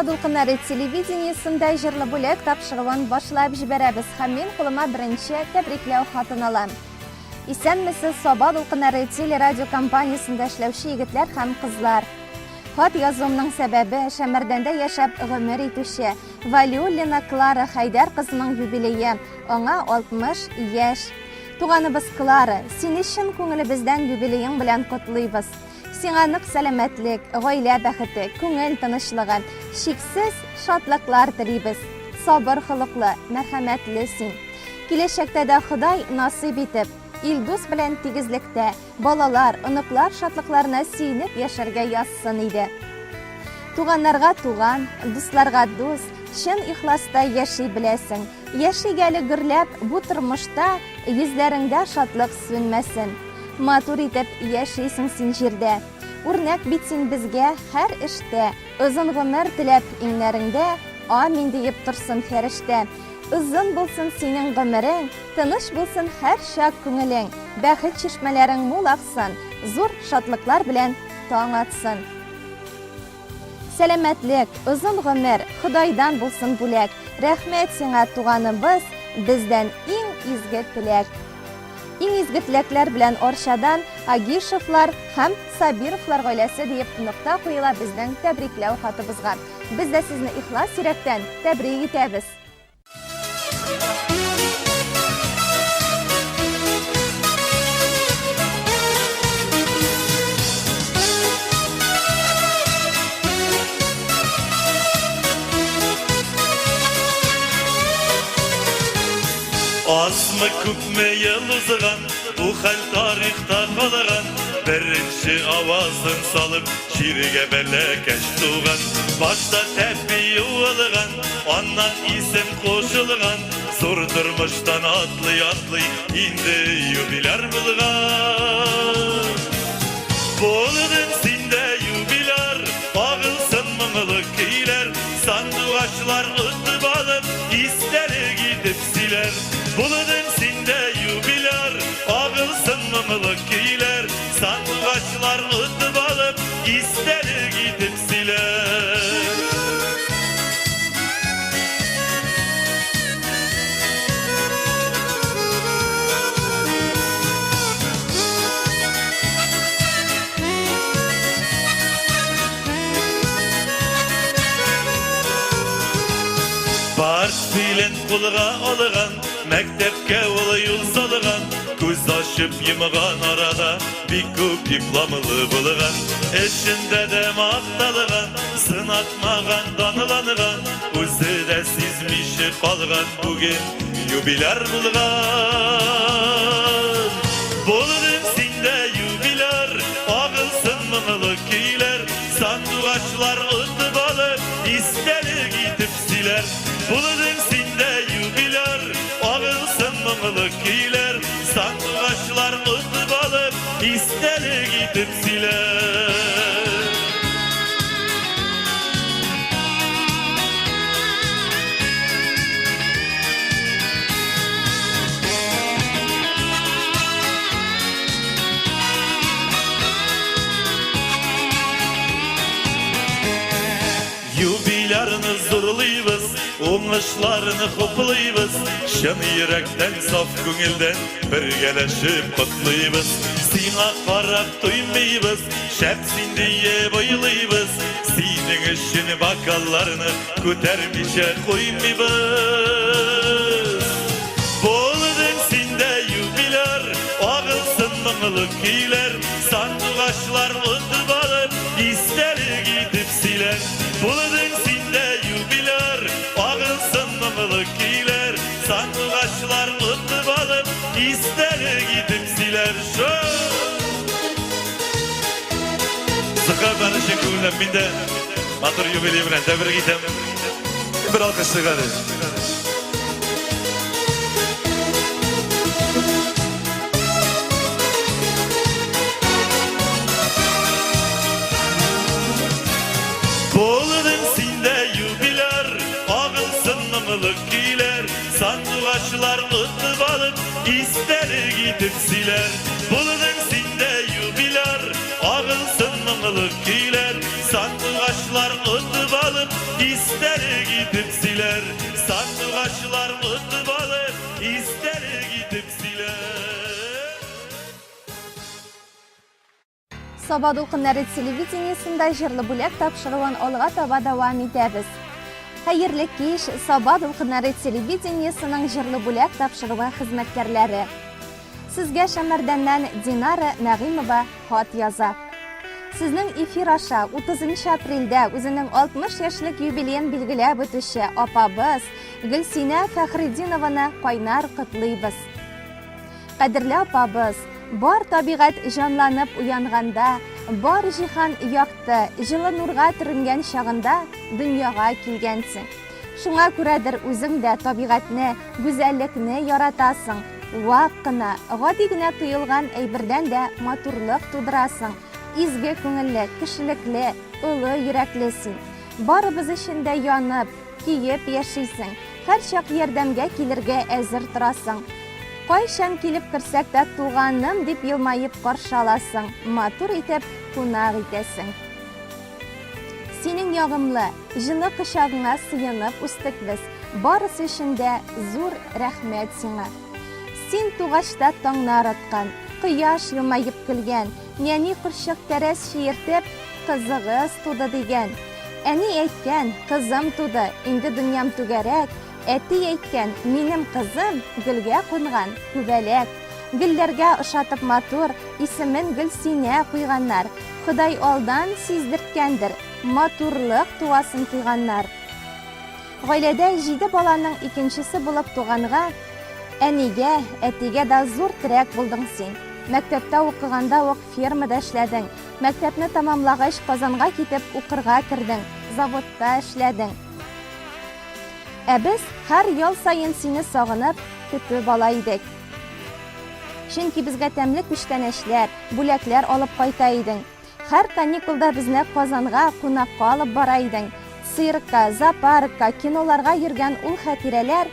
Саба Дулкыннары телевидениесында җырлы бүлек тапшыруын башлап җибәрәбез һәм мин кулыма беренче тәбрикләү хатын алам. Исәнмесез Саба Дулкыннары телерадио компаниясендә эшләүче егетләр һәм кызлар. Хат язуымның сәбәбе Шәмәрдәндә яшәп гомер итүче Валиуллина Клара Хайдар кызының юбилее. Аңа 60 яшь. Туганыбыз Клара, син өчен күңелебездән юбилеең белән котлыйбыз. Сиңа нык сәламәтлек, гаилә бәхете, күңел тынычлыгы, шиксез шатлыклар телибез. Сабыр холыклы, мәрхәмәтле син. Киләчәктә дә Ходай насыйп итеп, Илдус белән тигезлектә, балалар, оныклар шатлыкларына сөенеп яшәргә язсын иде. Туганнарга туган, дусларга дус, чын ихласта яши беләсең. Яшигәле гөрләп, бу тормышта йөзләреңдә шатлык сүнмәсен. Матур итеп яшисең син җирдә. Үрнәк бит син безгә һәр эштә. Озын гомер теләп иңнәреңдә, амин диеп торсын фәрештә. Узын булсын синең гомерең, тыныч булсын һәр чак күңелең. Бәхет чишмәләрең мул аксын, зур шатлыклар белән таң атсын. Сәламәтлек, узын гомер Худайдан булсын бүләк. Рәхмәт сиңа туганыбыз, бездән иң изге теләк. Иң изге теләкләр белән Оршадан Агишевлар һәм Сабировлар гаиләсе диеп нокта куела безнең тәбрикләү хатыбызга. Без дә сезне ихлас йөрәктән тәбрик итәбез. Azmı күпме ел узган, бу хәл тарихта калган. Беренче авазын салып, ширегә бәләкәш туган. Башта тәпи юылган, аннан исем кушылган. Зур тормыштан атлый, инде юбиляр булган. Булдың синдә юбиляр, агылсын моңлы көйләр. Сандугачлар үтеп алып, истәре китеп силәр. Buludun sinde yubiler, ağılsın mımlı köylер. Sandığaçlar ıtıp alıp, ister gidip siler. Bart bilen kulga algan, Мәктәпкә ул юл салган, күз ачып йомган арада бик күп дипломлы булган. Эшендә дә макталган, сынатмаган, данланган, үзе дә сизмичә калган бүген юбиляр булган. Булдың синдә юбиляр, агылсын моңлы көйләр. Сандугачлар үтеп алып, истәле китеп силәр. Булдың синдә юбиляр, ağılsın mımlı köylер. Sandığaçlar ıtıp alıp, istəli gidip siler. Юбилярларını zurlaybız, oңышларını хуплыйбыз. Шын йөрәктән, саф күңелдән бергәләшеп котлыйбыз. Сиңа карап туймыйбыз, шәп син диеп уйлыйбыз. Синең өчен бокалларны күтәрмичә куймыйбыз. Булдың синдә юбиляр, агылсын моңлы көйләр. Сандугачлар үтеп алып, истәре китеп силәр. Buludun sinde yubiler, ağılsın mımlı köylер. Sandığaçlar ıtıp alıp, istəli gidip siler. Sıqa barışın көңілем мinde, матур юбилей белән тәбрик итәм. Bir alkış sıqadı. Buludun sinde yubiler, ağılsın mımlı köylер. Sandığaçlar ıtıp alıp, istəli gidip siler. Buludun sinde yubiler, ağılsın mımlı köylер. Sandığaçlar ıtıp alıp, alıp ister gidip siler. Sandıgaçlar mutlu alır ister gidip siler. Soba Dolqunları televideniyesinde jırlı bulak tapşırılan olğa taba devam ederiz. Hayırlı kеш Soba Dolqunları televideniyesinin jırlı bulak tapşırılan hizmetkarları. Sizge Şamardandan Dinara Nağimova xat yaza. Sizning efir aşa 30 aprelda o'zining 60 yoshlik yubileyin belgilab o'tishi opamiz Gulsina Faxriddinovani qaynar qutlaymiz. Qadrli opamiz, bor tabiat jonlanib uyanganda, bor jihon yoqdi, жылы nurga tiringan chog'inda dunyoga kelgansiz. Shunga ko'radir o'zing da tabiatni, go'zallikni yaratasың. Vaqtına, g'odigina tuyulgan ayberdan da maturlik tudrasың. Izgi ko'ngilli, kishilikli, ulu yuraklisin. Baribız ishinde yonib, kiyib yashaysan. Har chaq yordamga kelirga azir turasың. Qachon kelib kirsak da tug'anim deb yilmayib qarshi olasan. Matur etib qonaq etasan. Sening yog'imli, жылы quchog'ingga suyunib o'sdik biz. Barisi ishinde zo'r rahmat senga. Sen tug'ashda tonglar atgan, quyosh yilmayib kulgan, yani qurshiq taras shiyirtib, qizig'iz tudi degan. Ani aytgan, qizim tudi, endi dunyam tugarak. Ati aytgan, menim qizim gulga qo'ngan, kubalak. Gullarga o'xshatib matur, ismin Gulsina qo'yganlar. Xudoy oldan sezdirtgandir, maturlik tuasin qilganlar. Oilada 7 bolaning ikkinchisi bo'lib tug'anga Aniga, atiga da zo'r tirak bulding sen. Maktabda o'qiganda fermada ishlading. Maktabni tamomlag'ach Qozonga ketib o'qirga kirding. Zavodda ishlading. Biz har yil sayin seni sog'inib kutib olaydik. Chunki bizga tamlik pishtanashlar, bo'laklar olib qayta eding. Har kanikulda bizni Qozonga qo'noqqa olib borayding. Sirkka, zooparkka, kinolarga yurgan ul xotiralar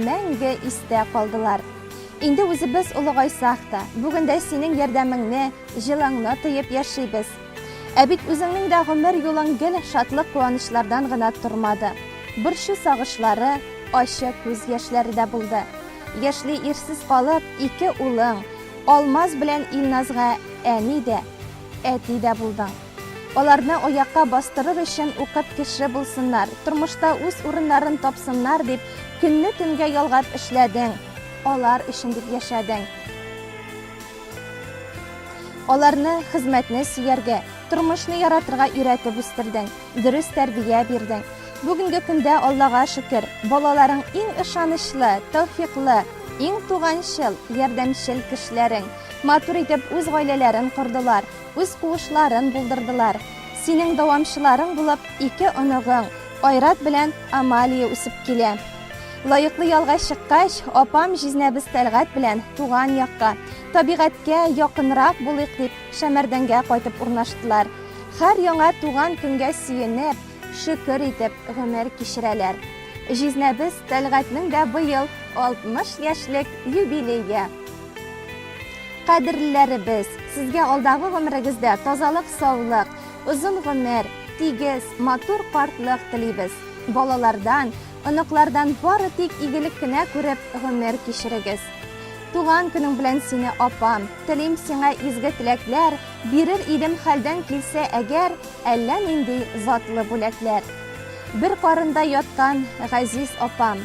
mangu esda qoldilar. Endi o'zi biz ulug'aysak da, bugunda sening yordamingni, jilingni to'yib yashaymiz. Abid o'zingning da umr yo'ling gil shodlik quvonishlardan g'ina turmadi. Bir shu sog'ishlari, osha ko'z yoshlarida bo'ldi. Yoshli ersiz qolib, 2 o'g'ling, Olmaz bilan Ilnazga anida, atida bo'lding. Ularni oyoqqa bostirir uchun o'qib kishi bo'lsinlar, turmushda o'z o'rinlarini topsinlar deb kunni tunga yolg'ab ishlading. Ular uchun deb yashading. Ularni xizmatni suyarga, turmushni yaratirga o'rgatib o'stirding, durust tarbiya berding. Bugungi kunda Allohga shukr, bolalaring eng ishonchli, tavfiqli, eng tug'anchil, yordamchil kishilaring. Matur etib o'z oilalarini qurdilar, o'z qo'shlarini bildirdilar. Sening davomchilaring bo'lib 2 o'nig'ing g'ayrat bilan amaliy o'sib kelar. Loyiqli yo'lga chiqqach, opam Jiznabis Talg'at bilan tug'an yoqqa, tabiatga yaqinroq bo'liq deb Shamardanga qaytib o'rnashdilar. Har yangi tug'an kunga suyunib, shukr etib umr kechiralar. Jiznabis Talg'atning da bu yil 60 yoshlik yubileyi. Qadrlilarimiz, sizga oldagi umringizda tozalik, sog'lik, uzun umr, tegiz, matur qortlik tilaymiz. Bolalardan, onoqlardan bori tek igilikni ko'rib umr kechirigiz. Tug'an kuning bilan seni opam, tilim senga izgi tilaklar, berir edim haldan kelsa agar allan endi zotli bo'laklar. Bir qorinda yotgan g'aziz opam,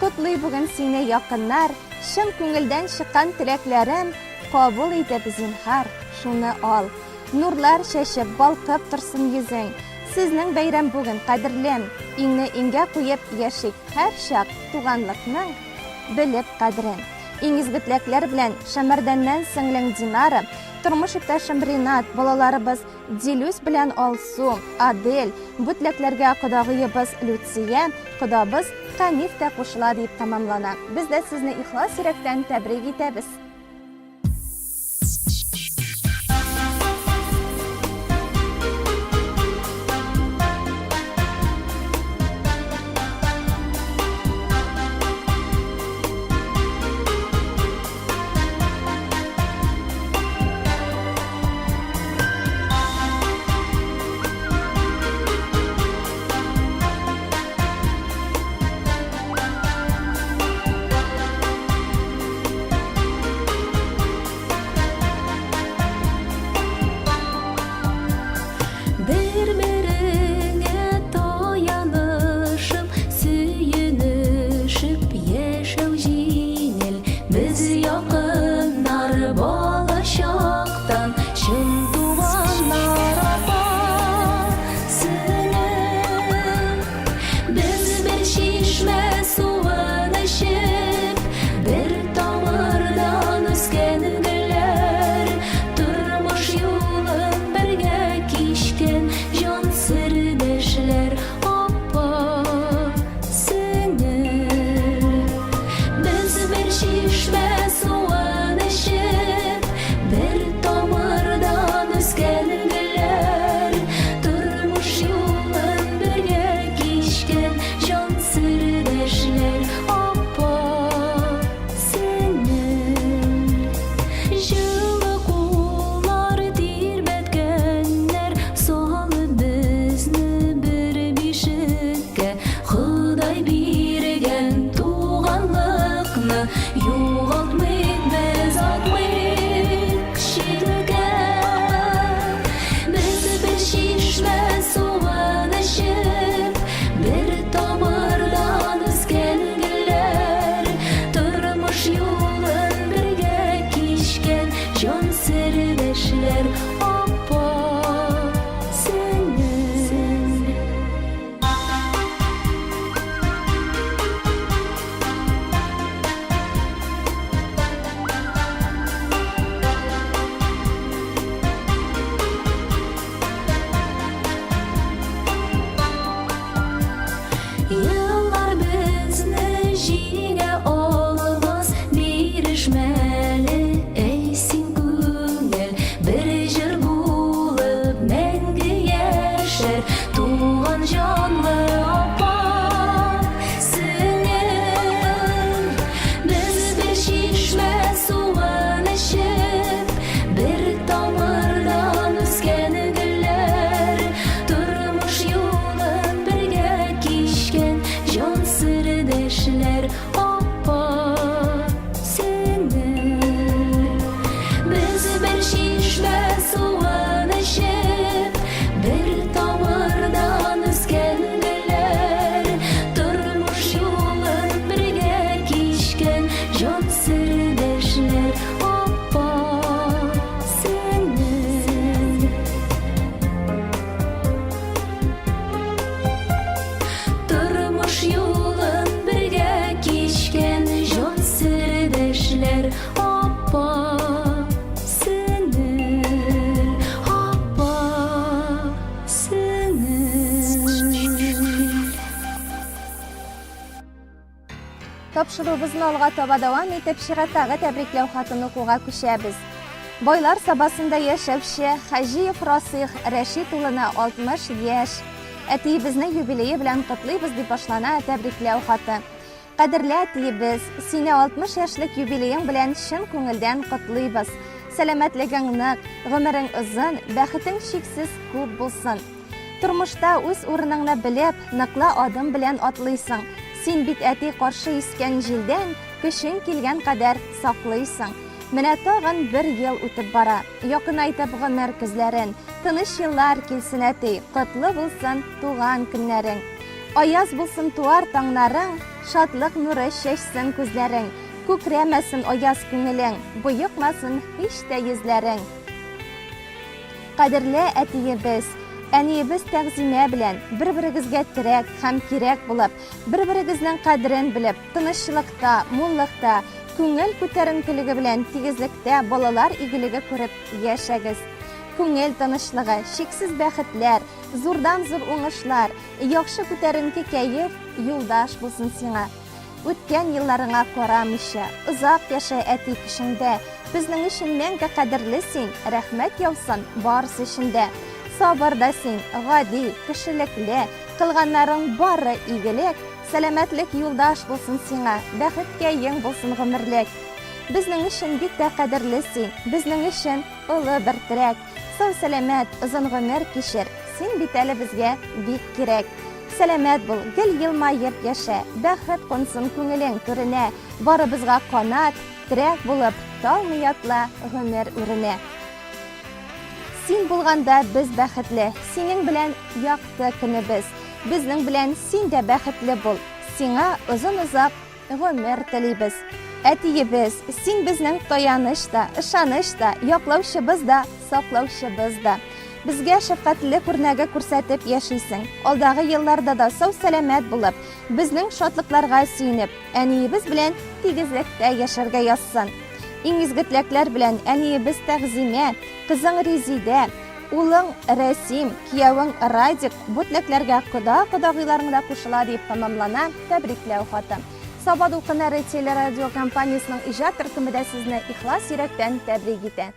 qutli bugun seni yaqinlar, shin ko'ngildan chiqqan tilaklarim qabul etib zinhar, shuni ol. Nurlar shashib balqib tursin yuzing. Sizning bayram bugun qadrlim, ingni inga qo'yib yashik har shaq tug'anlikni bilib qadrin. Ingizgi tilaklar bilan Shamardandan singling Dinara, turmush iпташim Rinat, bolalarimiz Dilus bilan Olsu, Adel, bu tilaklarga Xudoyimiz Lutsiya, Xudobiz Qanifda qo'shiladi deb tamomlanadi. Biz da sizni ixlos yurakdan tabrik etamiz. geler Appa sinir Appa sinir. Тапшыруыбызны алга таба дәвам итеп, чираттагы тәбрикләү хатын укуга күчәбез. Бойлар сабасында яшәүче Хаҗиев Расих Рәшит улына 60 яшь. Әтиебезне юбилее белән котлыйбыз дип башлана тәбрикләү хаты. Кадерле әтиебез, сине 60 яшьлек юбилеең белән чын күңелдән котлыйбыз. Сәламәтлегең нык, гомерең озын, бәхетең чиксез күп булсын. Тормышта үз урыныңны белеп, ныклы адым белән атлыйсың. Син бит әти каршы искән җилдән, көчең килгән кадәр саклыйсың. Менә тагын 1 ел үтеп бара. Якынайтып гомер күзләрен, тыныч еллар килсен әти, котлы булсын туган көннәрең. Аяз булсын туар таңнарың, шатлык нуры чәчсен күзләрең. Күкрәмәсен аяз күңелең, буйыкмасын һич тә йөзләрең. Кадерле әтиебез, әниебез Тәгъзимә белән бер-берегезгә терәк һәм кирәк булып, бер-берегезнең кадерен белеп, тынычлыкта, муллыкта, күңел күтәренкелеге белән тигезлектә балалар игелеге күреп яшәгез. Күңел тынычлыгы, чиксез бәхетләр, зурдан-зур уңышлар, яхшы күтәренке кәеф юлдаш булсын сиңа. Үткән елларыңа карамыйча, озак яшә әти көчеңдә. Безнең өчен мәңге кадерле син, рәхмәт яусын барысы өчендә. Сабыр да син, гади, кешелекле, кылганнарың бары игелек, сәламәтлек юлдаш булсын сиңа, бәхеткә ең булсын гомерлек. Безнең өчен бик тә кадерле син, безнең өчен олы бер терәк. Сау сәламәт, озын гомер кичер, син бит әле безгә бик кирәк. Сәламәт бул, гел елмаеп яшә, бәхет консын күңелең түренә, барыбызга канат, терәк булып, талмый атла гомер үренә. Син булганда без бәхетле, синең белән якты көнебез. Безнең белән син дә бәхетле бул, сиңа озын-озак гомер телибез. Әтиебез, син безнең таяныч та, ышаныч та, яклаучыбыз да, саклаучыбыз да. Безгә шәфкатьле күрнәге күрсәтеп яшисең. Алдагы елларда да сау сәламәт булып, безнең шатлыкларга сөенеп, әниебез белән тигезлектә яшәргә язсын. Иң изге теләкләр белән әниебез Тәгъзимә, кызың Резидә, улың Рәсим, киявең Радик бу теләкләргә кода-кодагыйларыңда кушыла дип тәмамлана тәбрикләү хаты. Сабад укыннары телерадио компаниясының иҗат төркеме дә сезне ихлас йөрәктән тәбрик итә.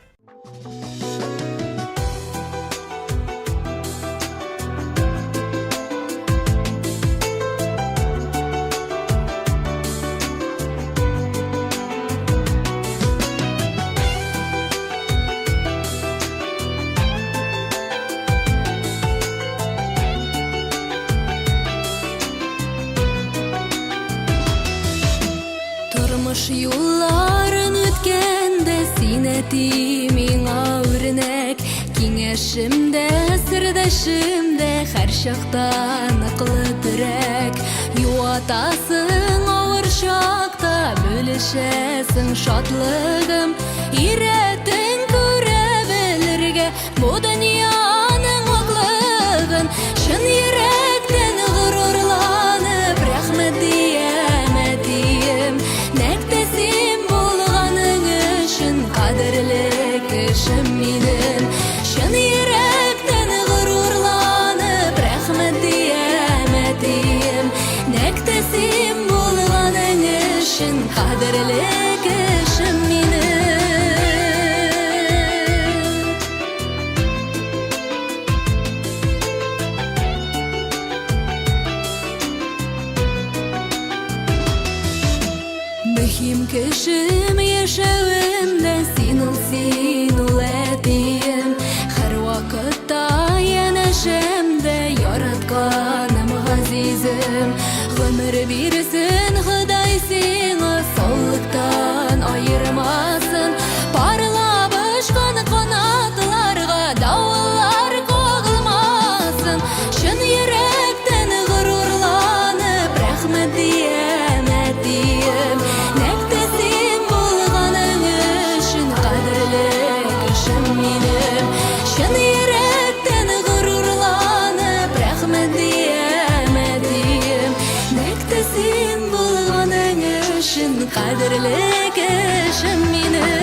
Тормыш юлларын үткәндә син әти миңа үрнәк, киңәшемдә, сердәшемдә һәр чакта ныклы терәк. Юатасың авыр чакта, бүлешәсең шатлыгым, иретең күрә белергә бу дөньяның ваклыгын. Чын йөрәктән горурланып рәхмәт диям әтием, нәктәсем булганың өчен кадерле кешем минем. Чын йөрәктән горурланып рәхмәт диям әтием, нәктәсем булганың өчен кадерле кешем минем. Мөһим кешем яшәвемдә син ул әтием, һәр вакытта янәшәмдә яратканым газизем. Гомер бирсен Ходай сиңа, саулыктан айырмасын, парлап очкан канатларга давыллар кагылмасын. Чын йөрәктән горурланып рәхмәт диям әтием, нәктәсем булганың өчен кадерле кешем минем. Чын йөрәктән горурланып рәхмәт диям әтием, нәктәсем булганың өчен кадерле кешем. кешем минем.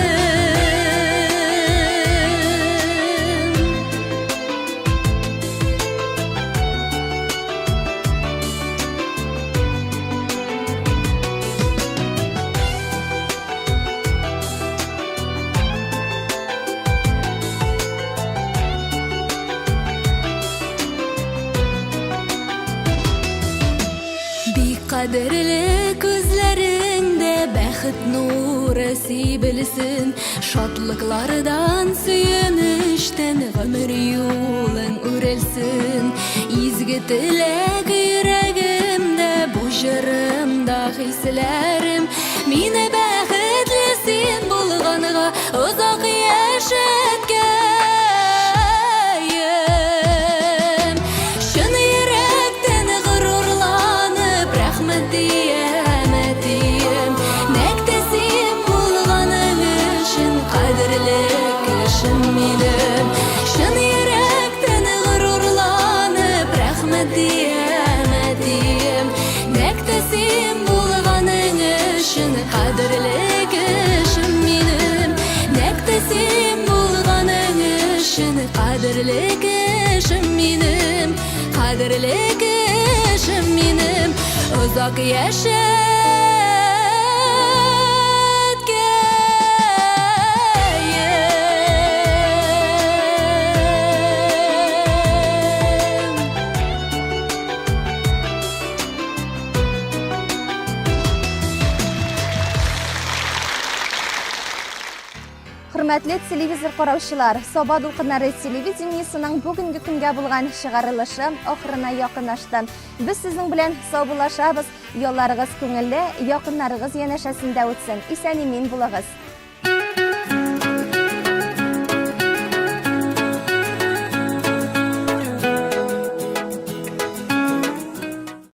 Kaderli gözlerinde bәхет nuru sibilsin, şatlıklardan süyünüşten ömür yolun örelsin. İzgi tilek yüreğimde, bu jırımda hislerim, mine bәхетlisin bulğanıga uzak yaşatken. Kaderli kişim minim, kaderli kişim minim, uzak Hürmetli televizor караучылар, Соба дулкыннары телевидениесенең бүгенге көнгә булган чыгарылышы ахырына якынлашты. Без сезнең белән саубуллашабыз. Ялларыгыз күңелле, якыннарыгыз янәшәсендә үтсен. Исән-имин булыгыз.